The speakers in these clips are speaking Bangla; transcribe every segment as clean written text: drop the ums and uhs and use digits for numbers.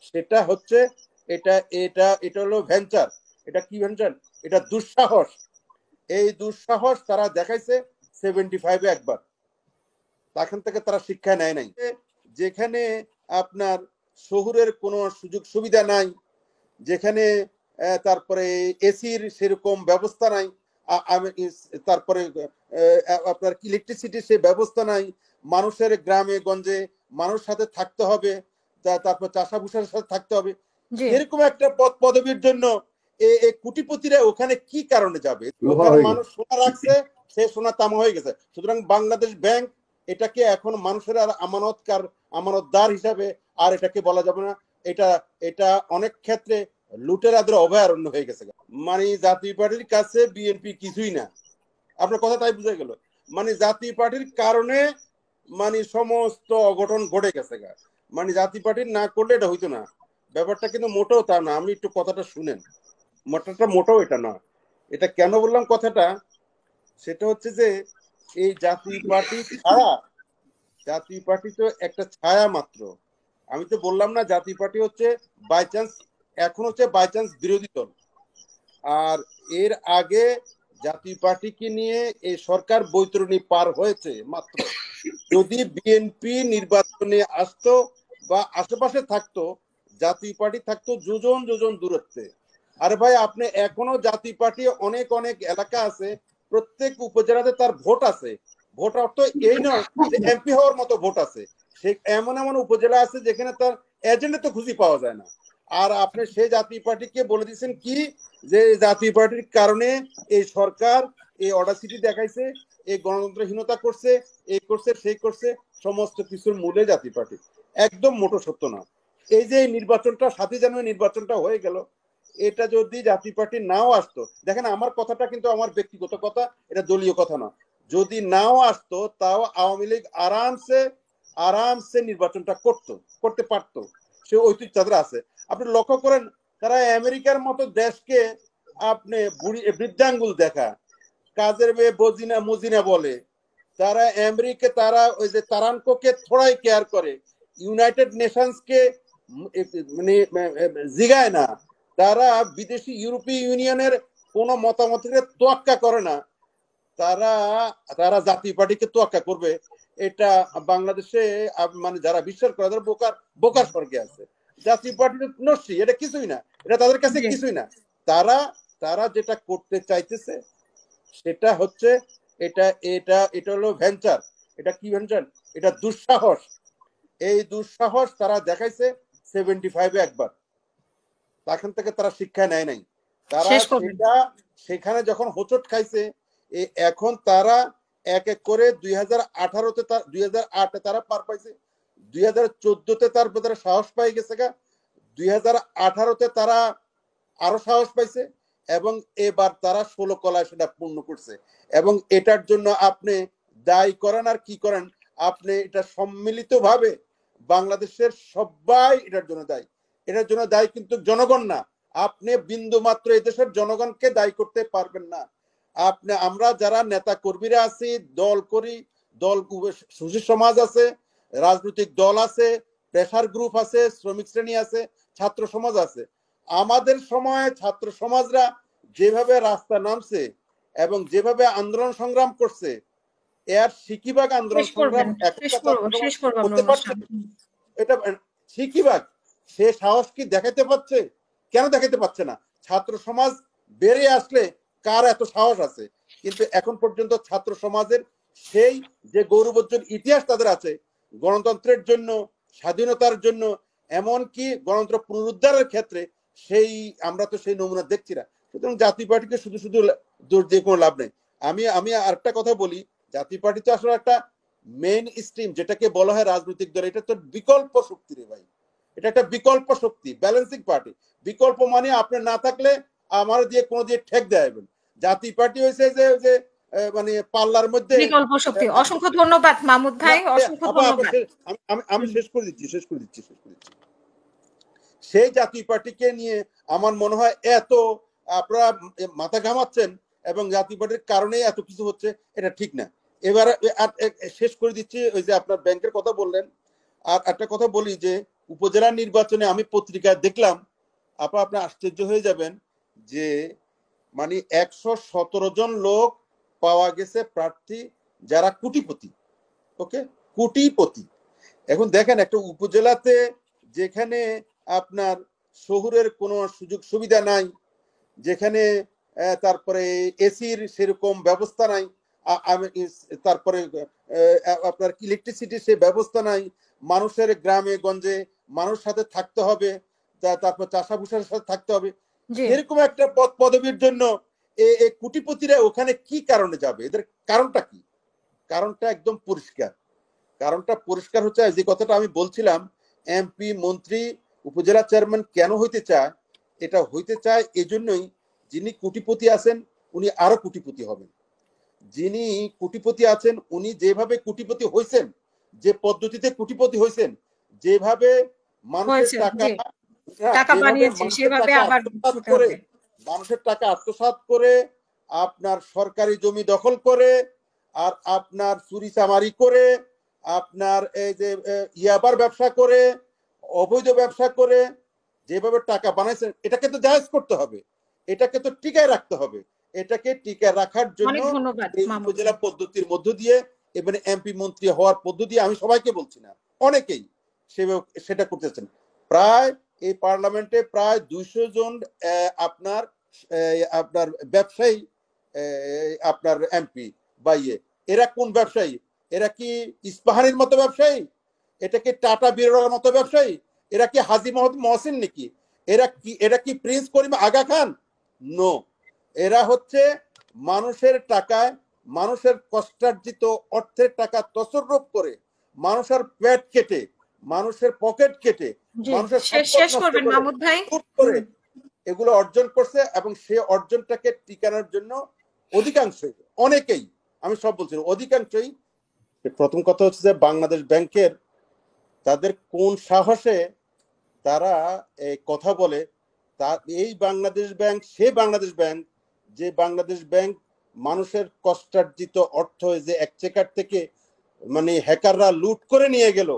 সেটা হচ্ছে এটা এটা এটা হলো ভেঞ্চার। এটা কি ভেঞ্চার? এটা দুঃসাহস। এই দুঃসাহস তারা দেখাইছে 75-এ একবার, তখন থেকে তারা শিক্ষা নেয় নাই। যেখানে আপনার শহুরের কোনো সুযোগ সুবিধা নাই, যেখানে তারপরে এসির সেরকম ব্যবস্থা নাই, তারপরে আপনার ইলেকট্রিসিটির সে ব্যবস্থা নাই, মানুষের গ্রামে গঞ্জে মানুষ সাথে থাকতে হবে, তারপর চাষাভুষার সাথে থাকতে হবে, এরকম একটা পদ পদবীর জন্য কোটিপতিরা ওখানে কি কারণে যাবে? ওখানে মানুষ সোনা রাখছে, সে সোনা তামা হয়ে গেছে। সুতরাং বাংলাদেশ ব্যাংক এটাকে এখন মানুষের আর আমানতদার হিসাবে আর এটাকে বলা যাবে না। এটা এটা অনেক ক্ষেত্রে লুটেরাদের অভয়ারণ্য হয়ে গেছে। মানে জাতীয় পার্টির কাছে বিএনপি কিছুই না। আপনার কথা তাই বুঝে গেল। মানে জাতীয় পার্টির কারণে মানে সমস্ত অঘটন ঘটে গেছে। মানে জাতীয় পার্টির না করলে এটা হইতো না। ব্যাপারটা কিন্তু মোটেও তা না। আমি একটু কথাটা শুনেন, মোটেও এটা না। এটা কেন বললাম কথাটা, সেটা হচ্ছে যে এই জাতীয় পার্টি ছাড়া, জাতীয় পার্টি তো একটা ছায়া মাত্র। আমি তো বললাম না জাতীয় পার্টি হচ্ছে বাই চান্স, এখন হচ্ছে বাই চান্স বিরোধী দল। আর এর আগে জাতীয় পার্টিকে নিয়ে এই সরকার বৈতরণী পার হয়েছে মাত্র। যদি বিএনপি নির্বাচনে আসতো বা আশেপাশে থাকতো, জাতীয় পার্টি থাকতো যোজন যোজন দূরত্বে। আরে ভাই, আপনি এখনো জাতীয় পার্টি অনেক অনেক এলাকা আছে, প্রত্যেক উপজেলাতে তার ভোট আছে। ভোট অর্থ এই নয় যে এমপি হওয়ার মতো ভোট আছে। সে এমন এমন উপজেলা আছে যেখানে তার এজেন্টে তো খুঁজে পাওয়া যায় না। আর আপনি সেই জাতীয় পার্টিকে বলে দিচ্ছেন কি যে জাতীয় পার্টির কারণে এই সরকার এই অডাসিটি দেখাইছে, এই গণতন্ত্রহীনতা করছে, এই করছে সেই করছে, সমস্ত কিছুর মূলে জাতীয় পার্টি। একদম মোটো সত্য না। এই যে নির্বাচনটা 7 জানুয়ারি নির্বাচনটা হয়ে গেল, এটা যদি জাতীয় পার্টি নাও আসতো, দেখেন আমার কথাটা কিন্তু আমার ব্যক্তিগত কথা, এটা দলীয় কথা না। যদি নাও আসতো তাও আওয়ামী লীগ আরামসে নির্বাচনটা করতে পারতো। সে ঐতিহ্য তাদের আছে। আপনি লক্ষ্য করেন, তারা আমেরিকার মতো দেশকে আপনি বৃদ্ধাঙ্গুল দেখা, কাজের মেয়ে মজিনা বলে। তারা আমেরিকা, তারা ওই যে তারানকোকে থোড়াই কেয়ার করে, ইউনাইটেড নেশনসকে মানে জিগায় না। তারা বিদেশি ইউরোপীয় ইউনিয়নের কোন মতামতকে তোয়াক্কা করে না। তারা তারা জাতীয় পার্টিকে তোয়াক্কা করবে, এটা বাংলাদেশে মানে যারা বিশ্বাস করে তারা বোকার স্বর্গে আছে। জাতীয় পার্টি নস্যি, এটা কিছুই না, এটা তাদের কাছে কিছুই না। তারা তারা যেটা করতে চাইতেছে সেটা হচ্ছে এটা এটা এটা হলো ভেঞ্চার। এটা কি ভেঞ্চার? এটা দুঃসাহস। এই দুঃসাহস তারা দেখাইছে 75-এ একবার, তখন থেকে তারা শিক্ষা নেয় নাই। তারা সেখানে যখন হোঁচট খাইছে, এখন তারা এক এক করে 2018-তে 2008-এ তারা পার পাইছে, 2014-তে তারা সাহস পাই গেছে গা, 2018-তে তারা আরো সাহস পাইছে, এবং এবার তারা 16 কলায় সেটা পূর্ণ করছে। এবং এটার জন্য আপনি দায়ী করেন আর কি করেন, আপনি এটা সম্মিলিতভাবে বাংলাদেশের সবাই এটার জন্য দায়ী। এটার জন্য দায়ী কিন্তু জনগণ না। আপনি বিন্দু মাত্র এদেশের জনগণকে দায়ী করতে পারবেন না। আমরা যারা নেতা কর্মীরা আছি, দল করি, দল সুশীল সমাজ আছে, রাজনৈতিক দল আছে, প্রেসার গ্রুপ আছে, শ্রমিক শ্রেণী আছে, ছাত্র সমাজ আছে। আমাদের সময় ছাত্র সমাজরা যেভাবে রাস্তা নামছে এবং যেভাবে আন্দোলন সংগ্রাম করছে, এর সিকিবাগ আন্দোলন সংগ্রাম করতে পারছে, এটা সিকিবাগ সে সাহস কি দেখাতে পারছে? কেন দেখাতে পারছে না? ছাত্র সমাজ বেড়ে আসলে কার এত সাহস আছে? কিন্তু এখন পর্যন্ত ছাত্র সমাজের সেই যে গৌরবোজ্জ্বল ইতিহাস তাদের আছে গণতন্ত্রের জন্য, স্বাধীনতার জন্য, এমনকি গণতন্ত্র পুনরুদ্ধারের ক্ষেত্রে, সেই আমরা তো সেই নমুনা দেখছি না। সুতরাং জাতীয় পার্টিকে শুধু শুধু দোষ দিয়ে কোনো লাভ নেই। আমি আরেকটা কথা বলি, জাতীয় পার্টি তো আসলে একটা মেইন স্ট্রিম, যেটাকে বলা হয় রাজনৈতিক দল, এটা তো বিকল্প শক্তি রে ভাই। এটা একটা বিকল্প শক্তি, ব্যালেন্সিং পার্টি। বিকল্প মানে আপনি না থাকলে আমার দিয়ে কোনো দিয়ে ঠেক দেবেন। জাতীয় পার্টি হয়েছে যে মানে পাল্লার মধ্যে বিকল্প শক্তি। অসংখ্য ধন্যবাদ মাহমুদ ভাই, অসংখ্য ধন্যবাদ। আমি শেষ করে দিচ্ছি। সেই জাতীয় পার্টিকে নিয়ে আমার মনে হয় এত আপনারা মাথা ঘামাচ্ছেন এবং জাতীয় পার্টির কারণে এত কিছু হচ্ছে, এটা ঠিক না। এবার শেষ করে দিচ্ছি, ওই যে আপনার ব্যাংকের কথা বললেন, আর একটা কথা বলি যে উপজেলা নির্বাচনে আমি পত্রিকায় দেখলাম, আপনি আশ্চর্য হয়ে যাবেন যে মানে 117 জন লোক পাওয়া গেছে প্রার্থী যারা কোটিপতি। ওকে, কোটিপতি। এখন দেখেন একটা উপজেলাতে যেখানে আপনার শহরের কোনো সুযোগ সুবিধা নাই, যেখানে তারপরে এসির সেরকম ব্যবস্থা নাই, তারপরে আপনার ইলেকট্রিসিটির সেই ব্যবস্থা নাই, মানুষের গ্রামে গঞ্জে মানুষ সাথে থাকতে হবে, তারপর চাষাভুষার সাথে থাকতে হবে, এরকম একটা পদ পদবীর জন্য এই কোটিপতিরা ওখানে কি কারণে যাবে? এদের কারণটা কি? কারণটা একদম পরিষ্কার। কারণটা পরিষ্কার হচ্ছে যে কথাটা আমি বলছিলাম, এমপি, মন্ত্রী, উপজেলা চেয়ারম্যান কেন হইতে চায়? এটা হইতে চায় এজন্যই, যিনি কোটিপতি আছেন উনি আরো কোটিপতি হবেন। যিনি কোটিপতি আছেন উনি যেভাবে কোটিপতি হয়েছেন, যে পদ্ধতিতে কোটিপতি হয়েছেন, যেভাবে মানুষের টাকা মানুষের টাকা আত্মসাৎ করে আপনার সরকারি জমি দখল করে আর আপনার চুরি চামারি করে আপনার এই যে ইয়াবার ব্যবসা করে, অবৈধ ব্যবসা করে যেভাবে টাকা বানাইছেন, এটাকে তো জায়েজ করতে হবে, এটাকে তো টিকায় রাখতে হবে। এটাকে টিকায় রাখার জন্য এই উপজেলা পদ্ধতির মধ্য দিয়ে এবং এমপি মন্ত্রী হওয়ার পদ্ধতি দিয়ে, আমি সবাইকে বলছি না, অনেকেই সেটা করতেছেন। প্রায় এই পার্লামেন্টে প্রায় 200 জন আপনার আপনার ব্যবসায়ী আপনার এমপি বা এরা কোন ব্যবসায়ী? এরা কি ইস্পাহানির মতো ব্যবসায়ী? এটা কি টাটা বিড়লার মতো ব্যবসায়ী? এরা কি হাজী মোহাম্মদ মহসিন নাকি? এরা কি প্রিন্স করিম আগা খান? নো, এরা হচ্ছে মানুষের টাকায়, মানুষের কষ্টার্জিত অর্থের টাকা তছরূপ করে, মানুষের পেট কেটে, মানুষের পকেট কেটে, মানুষের করে এগুলো অর্জন করছে। এবং সে অর্জনটাকে টিকানোর জন্য অধিকাংশই, অনেকেই, আমি সব বলছি, অধিকাংশই, প্রথম কথা হচ্ছে যে বাংলাদেশ ব্যাংকের তাদের কোন সাহসে তারা কথা বলে। এই বাংলাদেশ ব্যাংক, সে বাংলাদেশ ব্যাংক, যে বাংলাদেশ ব্যাংক মানুষের কষ্টার্জিত অর্থ যে এক্সচেকার থেকে মানে হ্যাকাররা লুট করে নিয়ে গেল,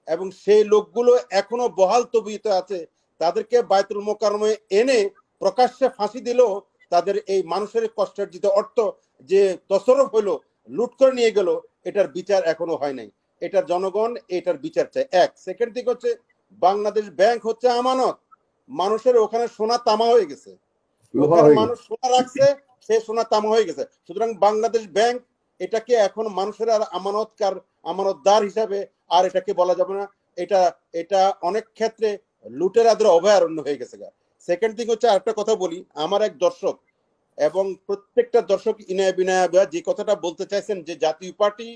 এবং সেই লোকগুলো এখনো বহাল তবিয়তে আছে, তাদেরকে বায়তুল মোকাররমে এনে প্রকাশ্যে ফাঁসি দিল। তাদের এই মানুষের কষ্টার্জিত অর্থ যে তছরূপ হইলো, লুট করে নিয়ে গেল, এটার বিচার এখনো হয় নাই। এটার জনগণ এটার বিচার চায়। এক সেকেন্ড দিক হচ্ছে বাংলাদেশ ব্যাংক হচ্ছে আমানত, মানুষের ওখানে সোনা তামা হয়ে গেছে, ওখানে মানুষ সোনা রাখছে, সে সোনা তামা হয়ে গেছে। সুতরাং বাংলাদেশ ব্যাংক এটাকে এখন মানুষের আর আমানতদার হিসাবে আর এটাকে বলা যাবে না। এটা অনেক ক্ষেত্রে লুটেরাদের অভয়ারণ্য হয়ে গেছে। সেকেন্ড দিক হচ্ছে আরেকটা কথা বলি, আমার এক দর্শক এবং প্রত্যেকটা দর্শক ইনায়া বিনায়া যে কথাটা বলতে চাইছেন যে জাতীয় পার্টি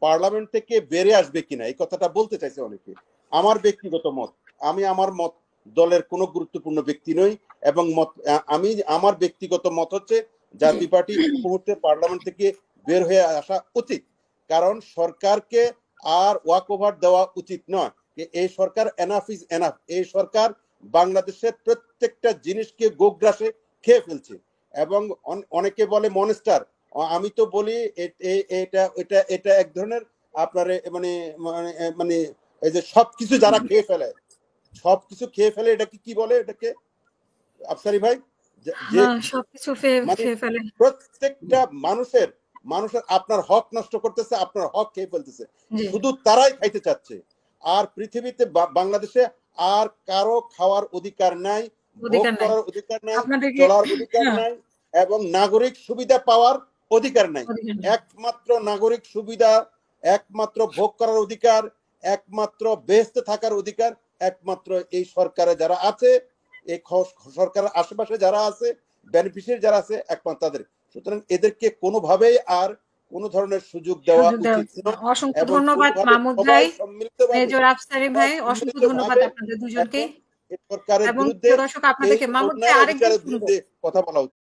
পার্লামেন্ট থেকে বেরিয়ে আসবে কিনা, এই কথাটা বলতে চাইছে অনেকে। আমার ব্যক্তিগত মত, আমি আমার মত, দলের কোনো গুরুত্বপূর্ণ ব্যক্তি নই, এবং আমার ব্যক্তিগত মত হচ্ছে জাতীয় পার্টি এই মুহূর্তে পার্লামেন্ট থেকে বের হয়ে আসা উচিত। কারণ সরকারকে আর ওয়াক ওভার দেওয়া উচিত নয়। এই সরকার এনাফ ইজ এনাফ। এই সরকার বাংলাদেশের প্রত্যেকটা জিনিসকে গোগ্রাসে খেয়ে ফেলছে। এবং অনেকে বলে মনস্টার, আমি তো বলি এটা এক ধরনের আপনার মানে মানে এই যে সবকিছু যারা খেয়ে ফেলে, সবকিছু খেয়ে ফেলে, এটাকে কি বলে? এটাকে আফসারি ভাই, প্রত্যেকটা মানুষের আপনার হক নষ্ট করতেছে, আপনার হক খেয়ে ফেলতেছে। শুধু তারাই খাইতে চাচ্ছে। আর পৃথিবীতে বাংলাদেশে আর কারো খাওয়ার অধিকার নাই, ভোগ করার অধিকার নাই, চলার অধিকার নাই, এবং নাগরিক সুবিধা পাওয়ার অধিকার নাই। একমাত্র নাগরিক সুবিধা, একমাত্র ভোগ করার অধিকার, একমাত্র বেহেশতে থাকার অধিকার একমাত্র এই সরকারে যারা আছে, এই সরকারের আশেপাশে যারা আছে, বেনিফিশিয়ারি যারা আছে, একমাত্র তাদের। সুতরাং এদেরকে কোনোভাবেই আর কোন ধরনের সুযোগ দেওয়া উচিত নয়। অসংখ্য ধন্যবাদ মাহমুদ ভাই, মেজর আফসারি ভাই, অসংখ্য ধন্যবাদ আপনাদের দুজনকে। সরকারের বিরুদ্ধে, দর্শক আপনাদেরকে মাহমুদ ভাই আরেকদিন কথা বলা উচিত।